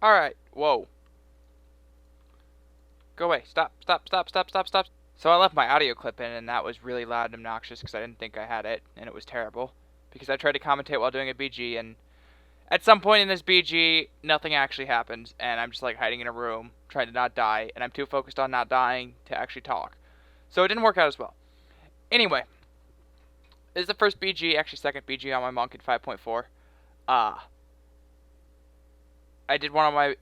Alright, whoa. Go away. Stop, stop, stop, stop, stop, stop. So I left my audio clip in, and that was really loud and obnoxious because I didn't think I had it, and it was terrible. Because I tried to commentate while doing a BG, and at some point in this BG, nothing actually happens, and I'm just like hiding in a room, trying to not die, and I'm too focused on not dying to actually talk. So it didn't work out as well. Anyway, this is the first BG, actually second BG on my monk in 5.4. Uh, I did one on my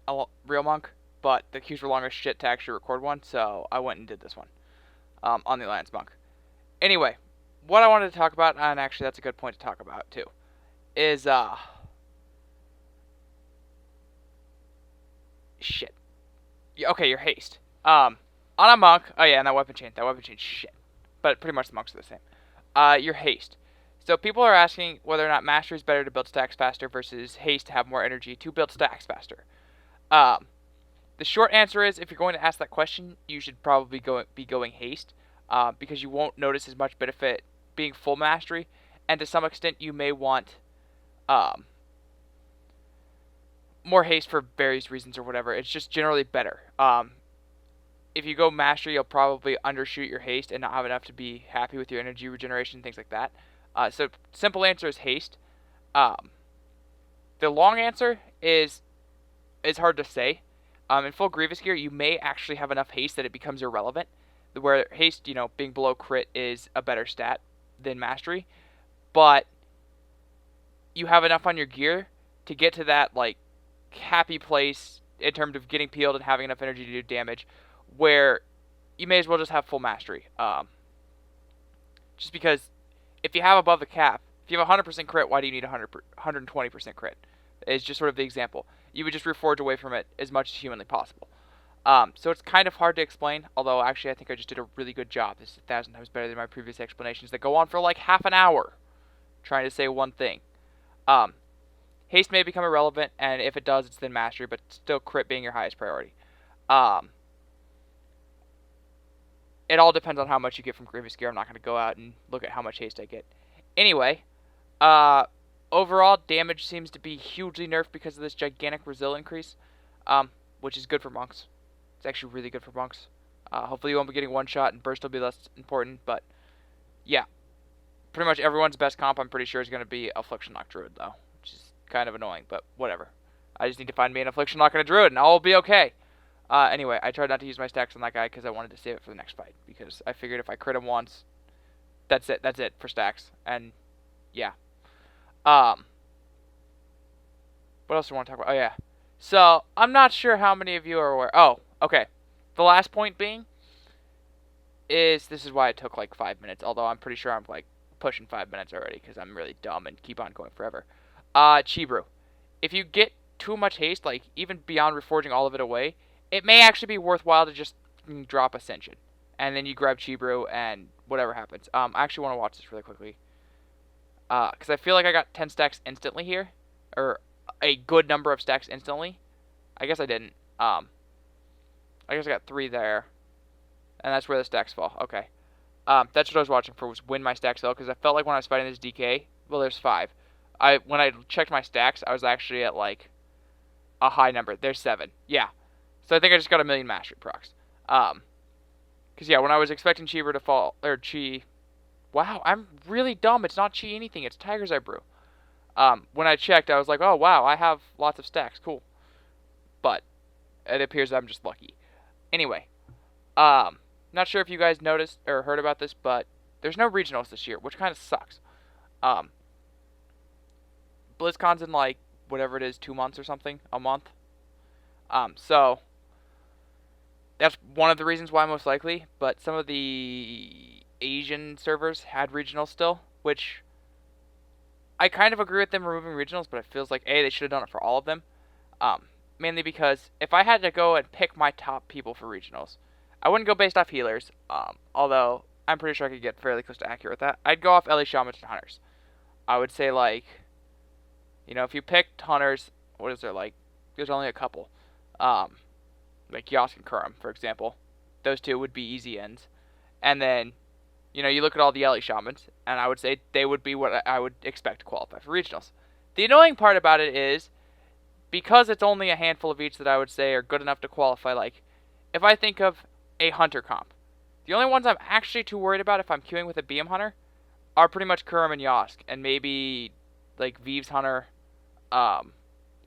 real monk, but the queues were long as shit to actually record one, so I went and did this one on the Alliance monk. Anyway, what I wanted to talk about, and actually that's a good point to talk about too, is shit. Okay, your haste. On a monk. Oh yeah, and that weapon chain. That weapon chain. Shit. But pretty much the monks are the same. Your haste. So people are asking whether or not mastery is better to build stacks faster versus haste to have more energy to build stacks faster. Um, the short answer is, if you're going to ask that question, you should probably be going haste, because you won't notice as much benefit being full mastery, and to some extent you may want um, more haste for various reasons or whatever. It's just generally better. If you go mastery, you'll probably undershoot your haste and not have enough to be happy with your energy regeneration, things like that. So simple answer is haste. Um, the long answer is hard to say. In full Grievous gear, you may actually have enough haste that it becomes irrelevant. Where haste, being below crit is a better stat than mastery, but you have enough on your gear to get to that like happy place in terms of getting peeled and having enough energy to do damage, where you may as well just have full mastery. Just because if you have above the cap, if you have 100% crit, why do you need 120% crit? Is just sort of the example. You would just reforge away from it as much as humanly possible. So it's kind of hard to explain, although actually I think I just did a really good job. This is 1,000 times better than my previous explanations that go on for like half an hour trying to say one thing. Haste may become irrelevant, and if it does, it's then mastery, but still crit being your highest priority. It all depends on how much you get from Grievous gear. I'm not going to go out and look at how much haste I get. Anyway, overall, damage seems to be hugely nerfed because of this gigantic Resil increase, which is good for monks. It's actually really good for monks. Hopefully you won't be getting one shot, and burst will be less important, but yeah. Pretty much everyone's best comp, I'm pretty sure, is going to be Affliction Lock Druid, though, which is kind of annoying, but whatever. I just need to find me an Affliction Lock and a Druid, and I'll be okay. Anyway, I tried not to use my stacks on that guy because I wanted to save it for the next fight, because I figured if I crit him once, that's it for stacks, and yeah. What else do I want to talk about? Oh, yeah. So, I'm not sure how many of you are aware. Oh, okay. The last point being is, this is why it took like 5 minutes, although I'm pretty sure I'm like pushing 5 minutes already because I'm really dumb and keep on going forever. Chibru. If you get too much haste, like even beyond reforging all of it away, it may actually be worthwhile to just drop Ascension. And then you grab Chibru and whatever happens. I actually want to watch this really quickly. Because I feel like I got 10 stacks instantly here. Or a good number of stacks instantly. I guess I didn't. I guess I got 3 there. And that's where the stacks fall. Okay. That's what I was watching for, was when my stacks fell. Because I felt like when I was fighting this DK, well, there's 5. When I checked my stacks, I was actually at like a high number. There's 7. Yeah. So I think I just got a million mastery procs. Because yeah, when I was expecting Cheever to fall, or Chi, wow, I'm really dumb. It's not Chi anything. It's Tiger's Eye Brew. When I checked, I was like, oh wow, I have lots of stacks. Cool. But it appears I'm just lucky. Anyway, not sure if you guys noticed or heard about this, but there's no regionals this year, which kind of sucks. BlizzCon's in like whatever it is, 2 months or something, a month. So that's one of the reasons why, most likely. But some of the Asian servers had regionals still, which I kind of agree with them removing regionals, but it feels like they should have done it for all of them. Mainly because if I had to go and pick my top people for regionals, I wouldn't go based off healers. Although I'm pretty sure I could get fairly close to accurate with that. I'd go off LA Shamans and Hunters. I would say like, if you picked Hunters, what is there like? There's only a couple. Like Yosk and Kurum, for example. Those two would be easy ends. And then, you look at all the LA Shamans, and I would say they would be what I would expect to qualify for regionals. The annoying part about it is because it's only a handful of each that I would say are good enough to qualify, like, if I think of a hunter comp, the only ones I'm actually too worried about if I'm queuing with a BM hunter are pretty much Kurum and Yosk, and maybe, like, Vive's hunter.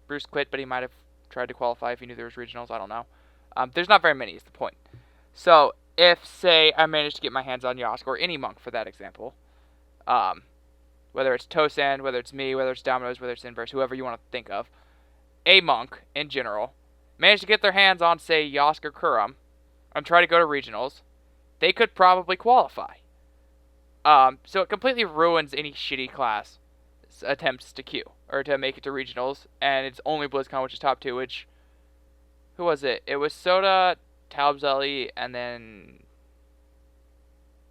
Bruce quit, but he might have tried to qualify if he knew there was regionals. I don't know. There's not very many is the point. So if, say, I managed to get my hands on Yosk, or any monk for that example, whether it's Tosan, whether it's me, whether it's Dominoes, whether it's Inverse, whoever you want to think of, a monk, in general, managed to get their hands on, say, Yosk or Kurum, and try to go to regionals, they could probably qualify. So it completely ruins any shitty class attempts to queue, or to make it to regionals, and it's only BlizzCon, which is top 2, which, who was it? It was Soda, Talbzelli, and then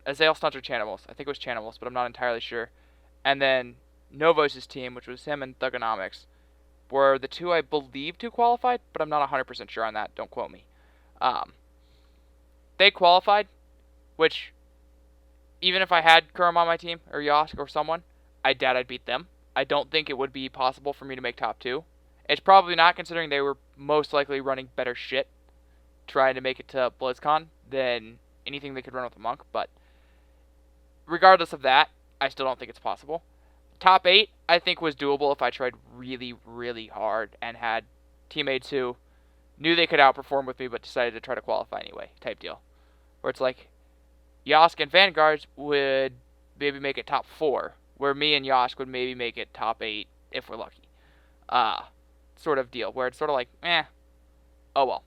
Azael Stunts or Chanimals. I think it was Chanimals, but I'm not entirely sure. And then Novos' team, which was him and Thugonomics, were the two I believe to qualified, but I'm not 100% sure on that. Don't quote me. They qualified, which, even if I had Kurum on my team, or Yosk, or someone, I doubt I'd beat them. I don't think it would be possible for me to make top 2. It's probably not, considering they were most likely running better shit trying to make it to BlizzCon than anything they could run with a monk, but regardless of that, I still don't think it's possible. Top 8, I think, was doable if I tried really, really hard and had teammates who knew they could outperform with me but decided to try to qualify anyway, type deal. Where it's like, Yosk and Vanguards would maybe make it top 4, where me and Yosk would maybe make it top 8 if we're lucky. Sort of deal, where it's sort of like, oh well.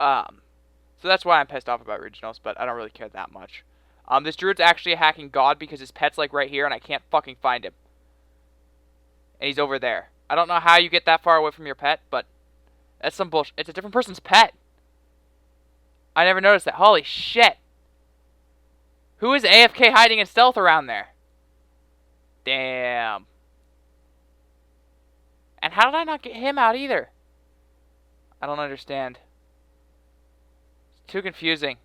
So that's why I'm pissed off about regionals, but I don't really care that much. This druid's actually a hacking god because his pet's like right here and I can't fucking find him. And he's over there. I don't know how you get that far away from your pet, but that's some bullshit. It's a different person's pet. I never noticed that. Holy shit. Who is AFK hiding in stealth around there? Damn. And how did I not get him out either? I don't understand. It's too confusing.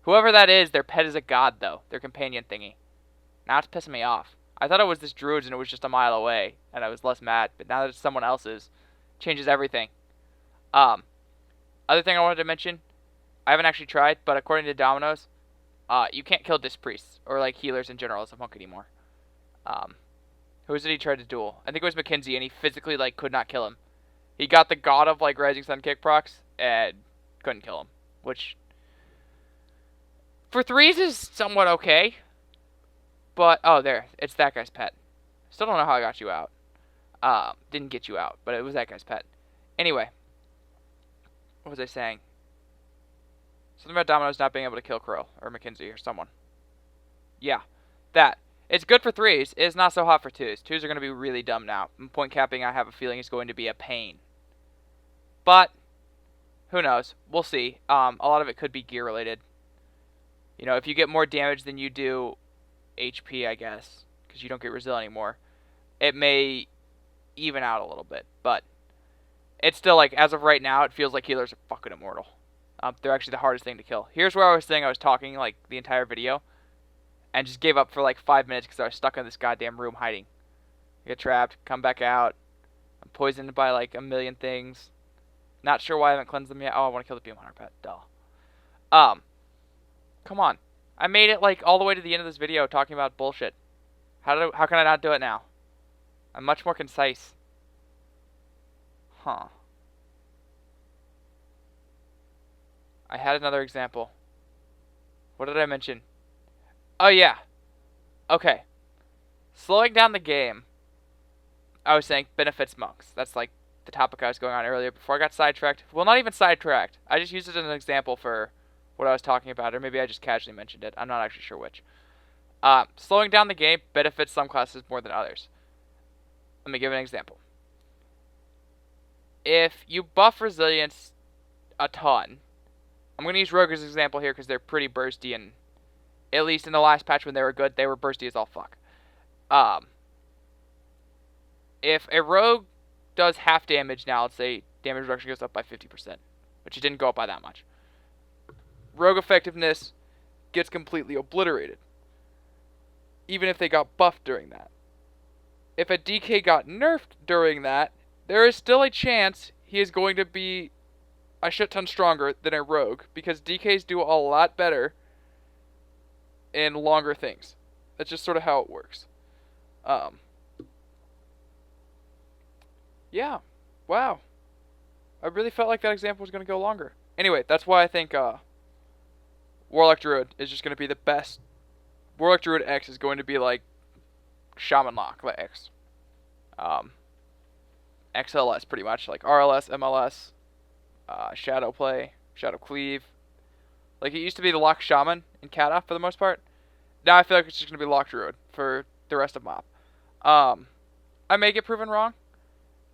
Whoever that is, their pet is a god, though. Their companion thingy. Now it's pissing me off. I thought it was this druid's and it was just a mile away, and I was less mad. But now that it's someone else's, changes everything. Other thing I wanted to mention, I haven't actually tried, but according to Dominoes, you can't kill disc priests, or like healers in general as a monk anymore. Who did he try to duel? I think it was McKinsey, and he physically like could not kill him. He got the god of like Rising Sun kick procs and couldn't kill him, which for 3s is somewhat okay. But oh, there, it's that guy's pet. Still don't know how I got you out. Didn't get you out, but it was that guy's pet. Anyway, what was I saying? Something about Domino's not being able to kill Crow or McKinsey or someone. Yeah, that. It's good for 3s. It's not so hot for 2s. 2s are going to be really dumb now. And point capping, I have a feeling, is going to be a pain. But who knows? We'll see. A lot of it could be gear related. You know, if you get more damage than you do HP, I guess, because you don't get Resil anymore, it may even out a little bit. But it's still like, as of right now, it feels like healers are fucking immortal. They're actually the hardest thing to kill. Here's where I was saying I was talking like the entire video, and just gave up for like 5 minutes because I was stuck in this goddamn room hiding. Get trapped, come back out. I'm poisoned by like a million things. Not sure why I haven't cleansed them yet. Oh, I want to kill the Beam Hunter pet. Duh. Come on. I made it like all the way to the end of this video talking about bullshit. How can I not do it now? I'm much more concise. Huh. I had another example. What did I mention? Oh, yeah. Okay. Slowing down the game, I was saying, benefits monks. That's like the topic I was going on earlier before I got sidetracked. Well, not even sidetracked. I just used it as an example for what I was talking about, or maybe I just casually mentioned it. I'm not actually sure which. Slowing down the game benefits some classes more than others. Let me give an example. If you buff resilience a ton, I'm going to use Rogue as an example here because they're pretty bursty, and at least in the last patch when they were good, they were bursty as all fuck. If a Rogue does half damage now, let's say damage reduction goes up by 50%, which it didn't go up by that much. Rogue effectiveness gets completely obliterated, even if they got buffed during that. If a DK got nerfed during that, there is still a chance he is going to be a shit ton stronger than a rogue, because DKs do a lot better in longer things. That's just sort of how it works. Um, yeah. Wow. I really felt like that example was going to go longer. Anyway, that's why I think Warlock Druid is just going to be the best. Warlock Druid X is going to be like Shaman Lock, like X. XLS pretty much, like RLS, MLS, Shadow Play, Shadow Cleave. Like it used to be the Lock Shaman in Kata for the most part. Now I feel like it's just going to be Lock Druid for the rest of MoP. I may get proven wrong.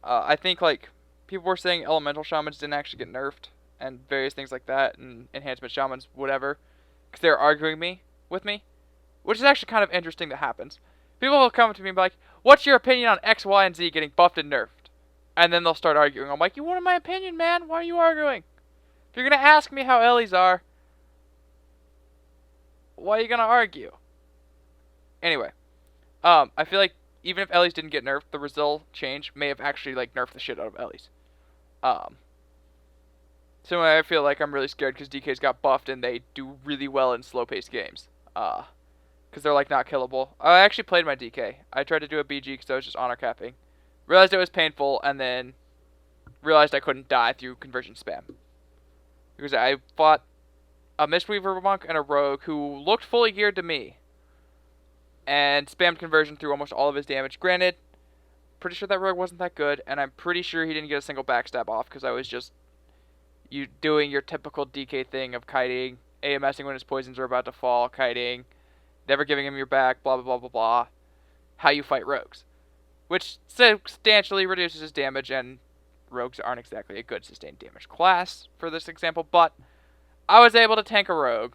I think like people were saying Elemental Shamans didn't actually get nerfed and various things like that, and Enhancement Shamans, whatever, because they're arguing with me, which is actually kind of interesting that happens. People will come to me and be like, "What's your opinion on X, Y, and Z getting buffed and nerfed?" And then they'll start arguing. I'm like, "You wanted my opinion, man. Why are you arguing? If you're gonna ask me how Ellie's are, why are you gonna argue?" Anyway, I feel like even if Ellie's didn't get nerfed, the Brazil change may have actually like nerfed the shit out of Ellie's. So I feel like I'm really scared because DKs got buffed and they do really well in slow-paced games. Because they're like not killable. I actually played my DK. I tried to do a BG because I was just honor capping. Realized it was painful, and then realized I couldn't die through conversion spam. Because I fought a Mistweaver monk and a rogue who looked fully geared to me, and spammed conversion through almost all of his damage. Granted, pretty sure that rogue wasn't that good, and I'm pretty sure he didn't get a single backstab off because I was just doing your typical DK thing of kiting, AMSing when his poisons are about to fall, kiting, never giving him your back, blah blah blah blah blah. How you fight rogues, which substantially reduces his damage, and rogues aren't exactly a good sustained damage class for this example, but I was able to tank a rogue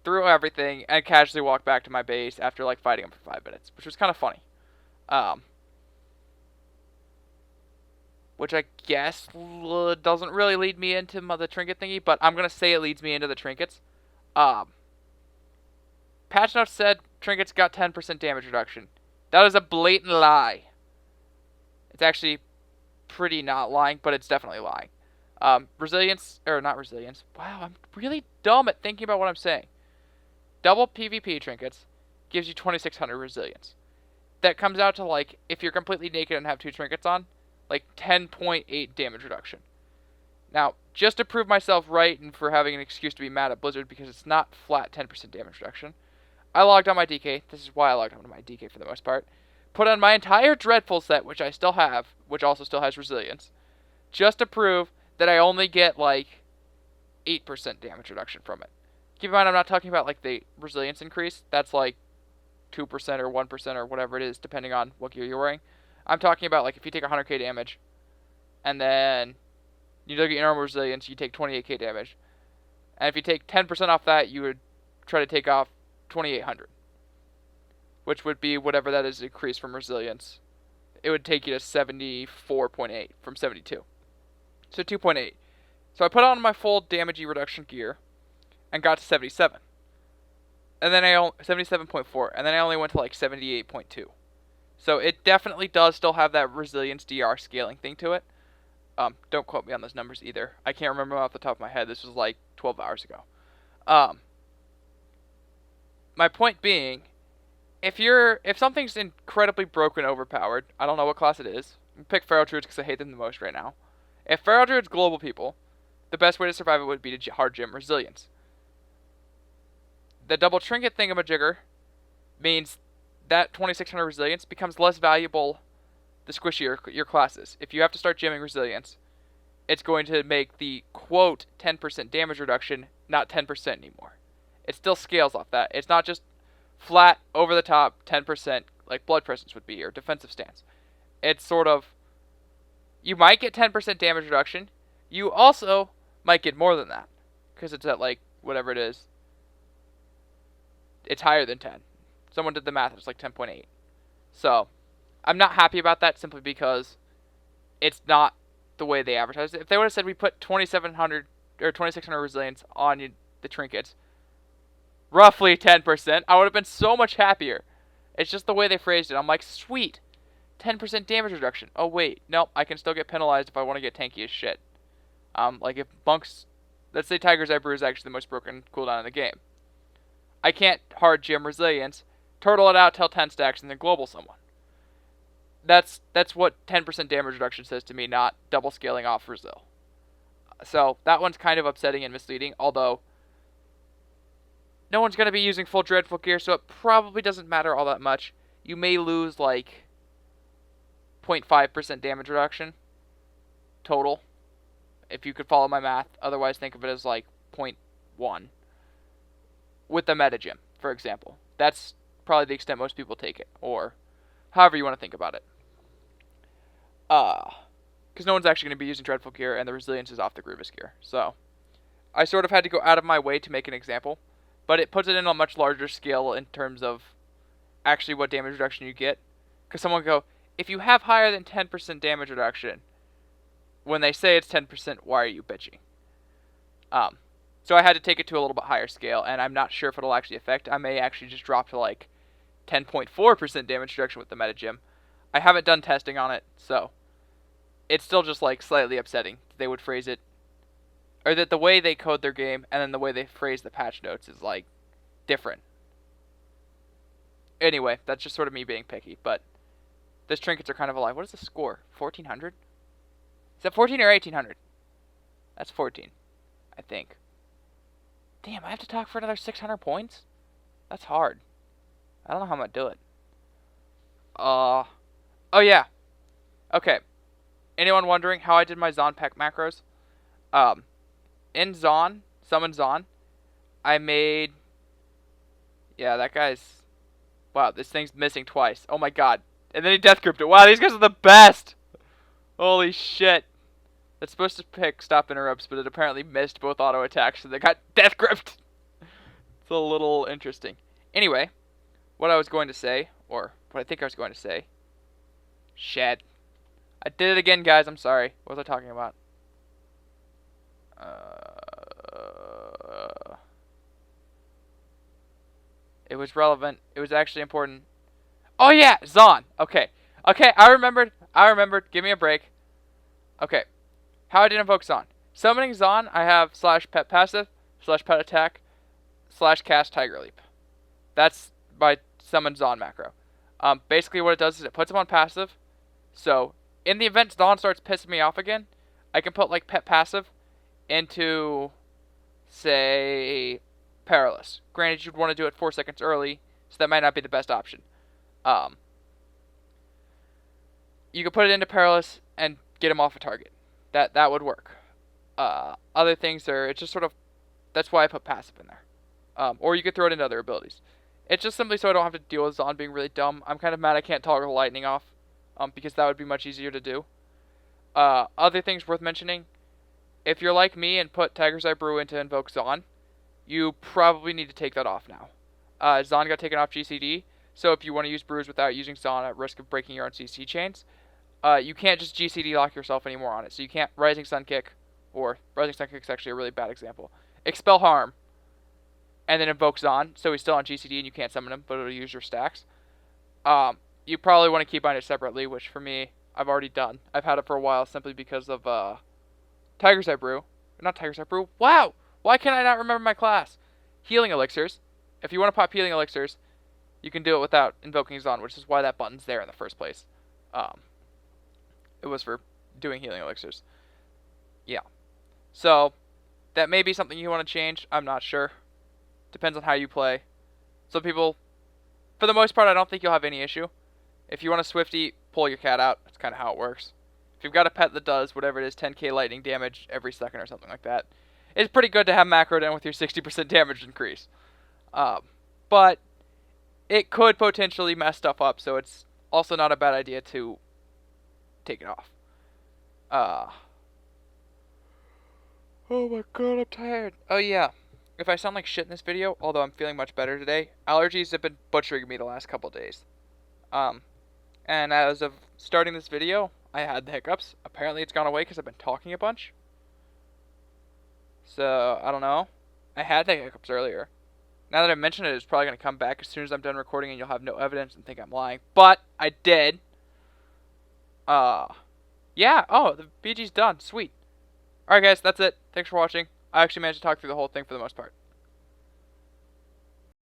through everything and casually walk back to my base after like fighting him for 5 minutes, which was kind of funny. Which I guess doesn't really lead me into the trinket thingy, but I'm going to say it leads me into the trinkets. Patch notes said trinkets got 10% damage reduction. That is a blatant lie. It's actually pretty not lying, but it's definitely lying. Resilience, or not resilience. Wow, I'm really dumb at thinking about what I'm saying. Double PvP trinkets gives you 2600 resilience. That comes out to like, if you're completely naked and have 2 trinkets on, like 10.8 damage reduction. Now, just to prove myself right and for having an excuse to be mad at Blizzard because it's not flat 10% damage reduction, I logged on my DK. This is why I logged on my DK for the most part. Put on my entire Dreadful set, which I still have, which also still has resilience, just to prove that I only get like 8% damage reduction from it. Keep in mind, I'm not talking about like the resilience increase. That's like 2% or 1% or whatever it is, depending on what gear you're wearing. I'm talking about like if you take 100k damage, and then you look at your normal resilience, you take 28k damage. And if you take 10% off that, you would try to take off 2800. Which would be whatever that is increased from resilience. It would take you to 74.8 from 72. So 2.8. So I put on my full damage reduction gear and got to 77. And then 77.4, and then I only went to like 78.2. So it definitely does still have that resilience DR scaling thing to it. Don't quote me on those numbers either. I can't remember off the top of my head. This was like 12 hours ago. My point being, if something's incredibly broken, overpowered, I don't know what class it is. I'm pick Feral Druids because I hate them the most right now. If Feral Druids global people, the best way to survive it would be to hard gym resilience. The double trinket thingamajigger means that 2600 resilience becomes less valuable the squishier your class is. If you have to start gymming resilience, it's going to make the quote 10% damage reduction not 10% anymore. It still scales off that. It's not just flat over the top 10% like blood presence would be or defensive stance. It's sort of, you might get 10% damage reduction. You also might get more than that because it's at like whatever it is. It's higher than 10. Someone did the math. It's like 10.8. So I'm not happy about that simply because it's not the way they advertised it. If they would have said we put 2700 or 2600 resilience on the trinkets, roughly 10%, I would have been so much happier. It's just the way they phrased it. I'm like, sweet. 10% damage reduction. Oh wait, nope, I can still get penalized if I want to get tanky as shit. Like if Monk's, let's say Tiger's Eye Brew is actually the most broken cooldown in the game. I can't hard gym Resilience, turtle it out till 10 stacks, and then global someone. That's what 10% damage reduction says to me, not double scaling off Resil. So that one's kind of upsetting and misleading, although no one's going to be using full Dreadful Gear, so it probably doesn't matter all that much. You may lose like 0.5% damage reduction total, if you could follow my math. Otherwise, think of it as like 0.1 with the meta gym, for example. That's probably the extent most people take it, or however you want to think about it. Because no one's actually going to be using Dreadful Gear, and the Resilience is off the Grievous Gear. So I sort of had to go out of my way to make an example, but it puts it in a much larger scale in terms of actually what damage reduction you get. Because someone will go, if you have higher than 10% damage reduction, when they say it's 10%, why are you bitching? So I had to take it to a little bit higher scale, and I'm not sure if it'll actually affect. I may actually just drop to like 10.4% damage reduction with the meta gym. I haven't done testing on it, so it's still just like slightly upsetting. They would phrase it, or that the way they code their game and then the way they phrase the patch notes is like different. Anyway, that's just sort of me being picky, but these trinkets are kind of alive. What is the score? 1400? Is that 14 or 1800? That's 14, I think. Damn, I have to talk for another 600 points? That's hard. I don't know how I'm gonna do it. Oh yeah. Okay. Anyone wondering how I did my Zon Peck macros? In Zon, summon Zon, I made... Yeah, that guy's... Wow, this thing's missing twice. Oh my god. And then he death gripped it. Wow, these guys are the best! Holy shit. It's supposed to pick stop interrupts, but it apparently missed both auto attacks, so they got death gripped. It's a little interesting. Anyway, what I was going to say, or what I think I was going to say. Shit. I did it again, guys. I'm sorry. What was I talking about? It was relevant. It was actually important. Oh yeah, Zon. Okay. Okay, I remembered. Give me a break. Okay. How I did invoke Zon. Summoning Zon, I have /pet passive, /pet attack, /cast Tiger Leap. That's my summon Zon macro. Basically what it does is it puts him on passive. So, in the event Zon starts pissing me off again, I can put like pet passive into, say, Perilous. Granted, you'd want to do it 4 seconds early, so that might not be the best option. You could put it into Perilous and get him off a target. That would work. Other things are, it's just sort of, that's why I put passive in there. Or you could throw it into other abilities. It's just simply so I don't have to deal with Zon being really dumb. I'm kind of mad I can't toggle lightning off, because that would be much easier to do. Other things worth mentioning, if you're like me and put Tiger's Eye Brew into invoke Zon, you probably need to take that off now. Zon got taken off GCD, so if you want to use brews without using Zon at risk of breaking your own CC chains, you can't just GCD lock yourself anymore on it. So you can't Rising Sun Kick, or Rising Sun Kick is actually a really bad example. Expel Harm, and then invoke Zon, so he's still on GCD and you can't summon him, but it'll use your stacks. You probably want to keep on it separately, which for me, I've already done. I've had it for a while simply because of Tiger's Eye Brew. Not Tiger's Eye Brew. Wow! Why can I not remember my class? Healing Elixirs. If you want to pop Healing Elixirs, you can do it without invoking Zon, which is why that button's there in the first place. It was for doing Healing Elixirs. Yeah. So, that may be something you want to change. I'm not sure. Depends on how you play. Some people, for the most part, I don't think you'll have any issue. If you want to Swifty, pull your cat out. That's kind of how it works. If you've got a pet that does whatever it is, 10k lightning damage every second or something like that, it's pretty good to have macroed in with your 60% damage increase. But it could potentially mess stuff up, so it's also not a bad idea to take it off. Oh my god, I'm tired. Oh yeah. If I sound like shit in this video, although I'm feeling much better today, allergies have been butchering me the last couple days. And as of starting this video, I had the hiccups. Apparently it's gone away because I've been talking a bunch. So, I don't know. I had the hiccups earlier. Now that I mentioned it, it's probably going to come back as soon as I'm done recording and you'll have no evidence and think I'm lying. But, I did. Yeah. Oh, the BG's done. Sweet. All right, guys, that's it. Thanks for watching. I actually managed to talk through the whole thing for the most part.